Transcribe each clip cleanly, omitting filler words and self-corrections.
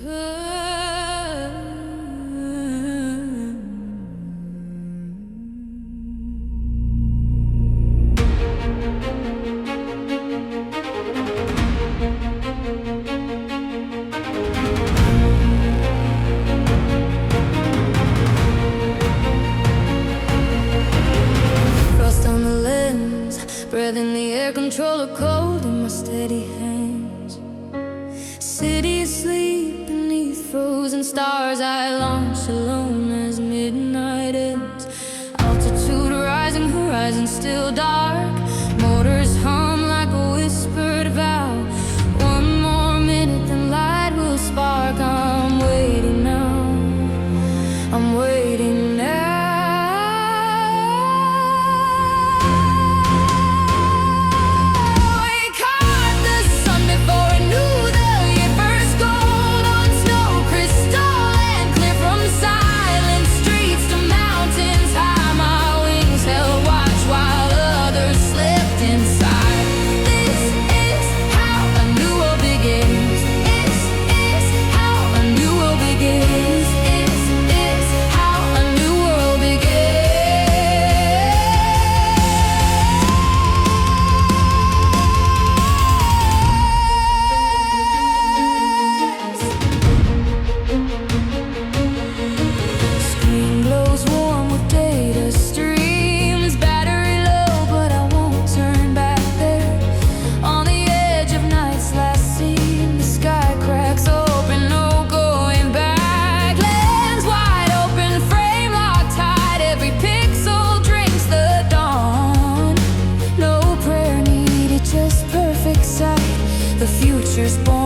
Frost on the lens, breath in the air, controller cold in my steady hands. City asleep beneath frozen stars, I launch alone as midnight ends. Altitude rising, horizon still dark. Motors hum like a whispered vow. One more minute, then light will spark. I'm waiting now, I'm waiting now. The future's born,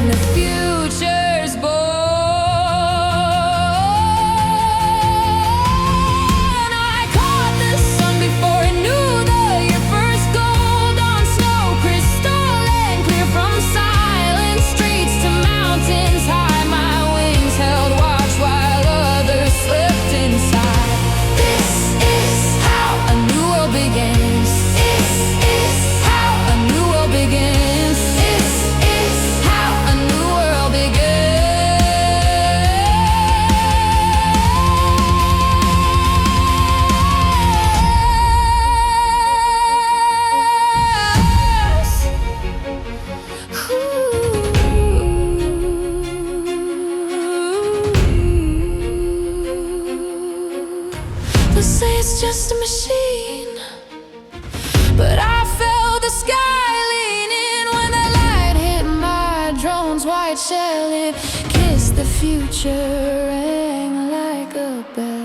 the future's born. I caught the sun before it knew the year. First gold on snow, crystal and clear. From silent streets to mountains high, my wings held watch while others slept inside. This is how a new world begins. This is how a new world begins. This is how a new world begins. They say it's just a machine, but I felt the sky leaning when the light hit my drone's white shell. It kissed the future, rang like a bell.